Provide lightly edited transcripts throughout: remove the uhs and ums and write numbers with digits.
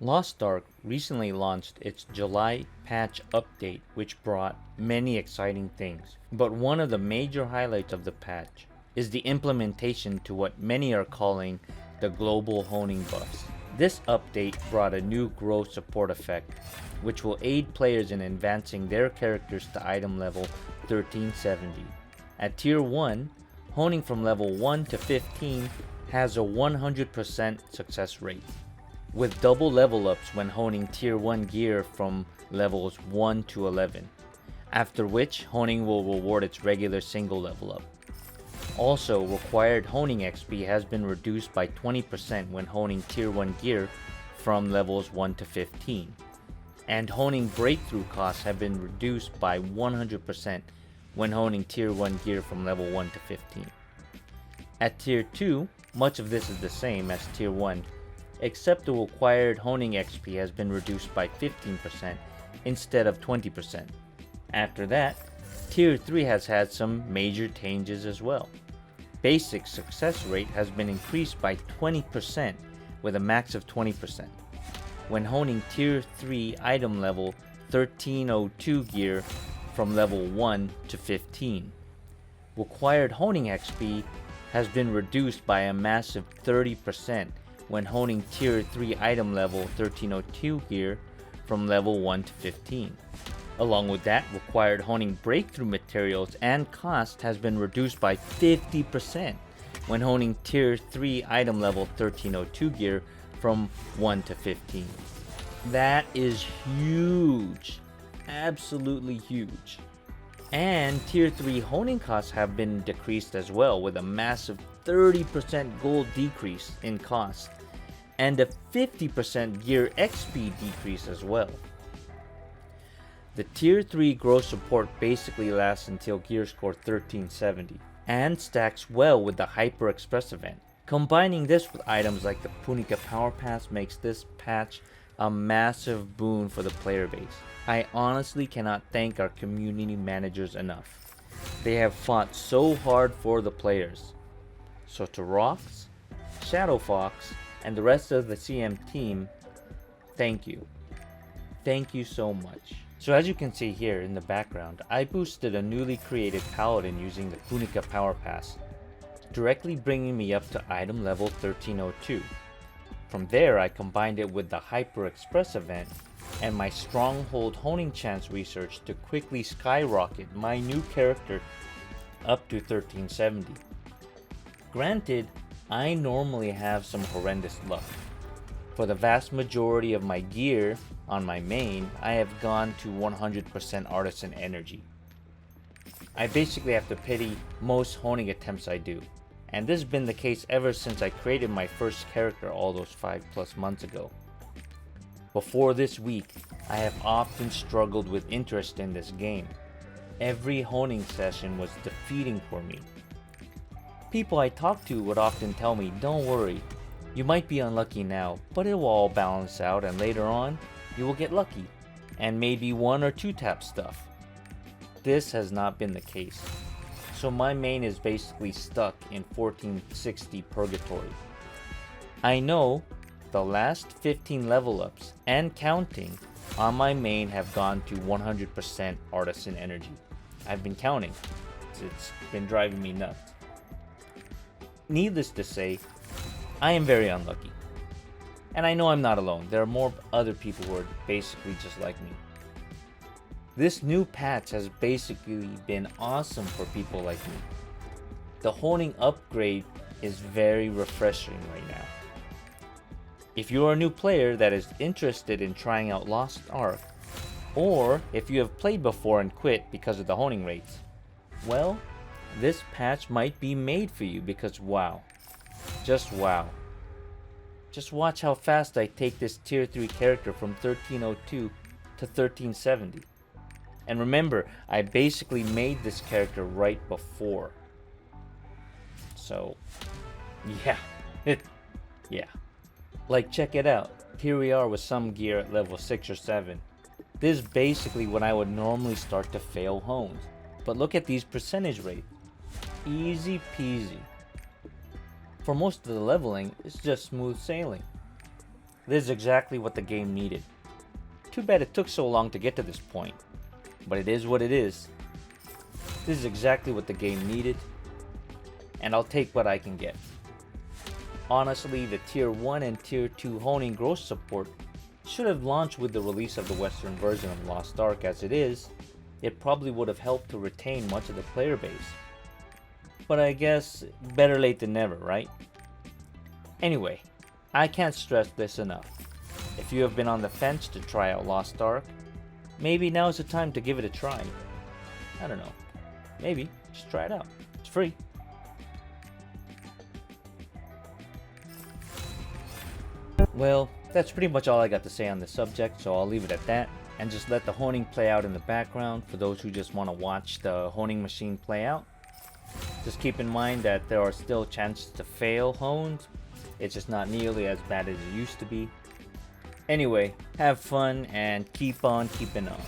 Lost Ark recently launched its July patch update, which brought many exciting things. But one of the major highlights of the patch is the implementation to what many are calling the global honing buffs. This update brought a new growth support effect, which will aid players in advancing their characters to item level 1370. At tier 1, honing from level 1 to 15 has a 100% success rate, with double level ups when honing tier 1 gear from levels 1 to 11, after which honing will reward its regular single level up. Also, required honing XP has been reduced by 20% when honing tier 1 gear from levels 1 to 15, and honing breakthrough costs have been reduced by 100% when honing tier 1 gear from level 1 to 15. At tier 2, much of this is the same as tier 1, except the required honing XP has been reduced by 15% instead of 20%. After that, tier 3 has had some major changes as well. Basic success rate has been increased by 20% with a max of 20% when honing tier 3 item level 1302 gear from level 1 to 15. Required honing XP has been reduced by a massive 30% when honing tier 3 item level 1302 gear from level 1 to 15. Along with that, required honing breakthrough materials and cost has been reduced by 50% when honing tier 3 item level 1302 gear from 1 to 15. That is huge, absolutely huge. And tier 3 honing costs have been decreased as well, with a massive 30% gold decrease in cost and a 50% gear XP decrease as well. The tier 3 growth support basically lasts until gear score 1370 and stacks well with the Hyper Express event. Combining this with items like the Punica Power Pass makes this patch a massive boon for the player base. I honestly cannot thank our community managers enough. They have fought so hard for the players. So to Rox, Shadow Fox, and the rest of the CM team, thank you. Thank you so much. So as you can see here in the background, I boosted a newly created paladin using the Punica Power Pass, directly bringing me up to item level 1302. From there, I combined it with the Hyper Express event and my Stronghold Honing Chance research to quickly skyrocket my new character up to 1370. Granted, I normally have some horrendous luck. For the vast majority of my gear on my main, I have gone to 100% artisan energy. I basically have to pity most honing attempts I do, and this has been the case ever since I created my first character all those 5+ months ago. Before this week, I have often struggled with interest in this game. Every honing session was defeating for me. People I talked to would often tell me, "Don't worry, you might be unlucky now, but it will all balance out and later on, you will get lucky, and maybe 1 or 2 tap stuff." This has not been the case. So my main is basically stuck in 1460 purgatory. I know the last 15 level ups and counting on my main have gone to 100% artisan energy. I've been counting. It's been driving me nuts. Needless to say, I am very unlucky. And I know I'm not alone. There are more other people who are basically just like me. This new patch has basically been awesome for people like me. The honing upgrade is very refreshing right now. If you are a new player that is interested in trying out Lost Ark, or if you have played before and quit because of the honing rates, well, this patch might be made for you because wow. Just wow. Just watch how fast I take this tier 3 character from 1302 to 1370. And remember, I basically made this character right before. So, yeah. Yeah. Like, check it out. Here we are with some gear at level 6 or 7. This is basically when I would normally start to fail hones. But look at these percentage rates. Easy peasy. For most of the leveling, it's just smooth sailing. This is exactly what the game needed. Too bad it took so long to get to this point. But it is what it is. This is exactly what the game needed, and I'll take what I can get. Honestly, the Tier 1 and Tier 2 honing growth support should have launched with the release of the Western version of Lost Ark. As it is, it probably would have helped to retain much of the player base. But I guess better late than never, right? Anyway, I can't stress this enough. If you have been on the fence to try out Lost Ark, maybe now is the time to give it a try. I don't know. Maybe. Just try it out. It's free. Well, that's pretty much all I got to say on this subject, so I'll leave it at that and just let the honing play out in the background for those who just want to watch the honing machine play out. Just keep in mind that there are still chances to fail hones. It's just not nearly as bad as it used to be. Anyway, have fun and keep on keeping on.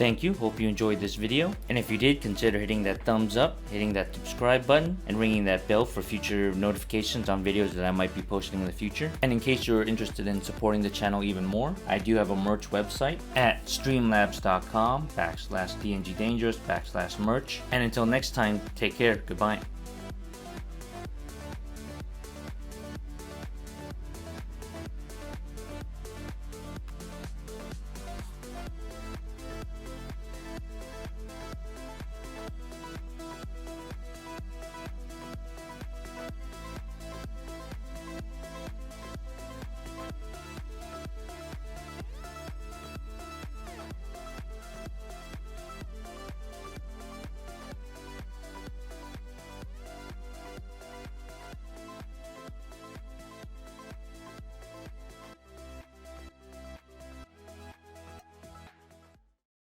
Thank you, hope you enjoyed this video, and if you did, consider hitting that thumbs up, hitting that subscribe button, and ringing that bell for future notifications on videos that I might be posting in the future. And in case you're interested in supporting the channel even more, I do have a merch website at streamlabs.com/DNGdangerous/merch. And until next time, take care, goodbye.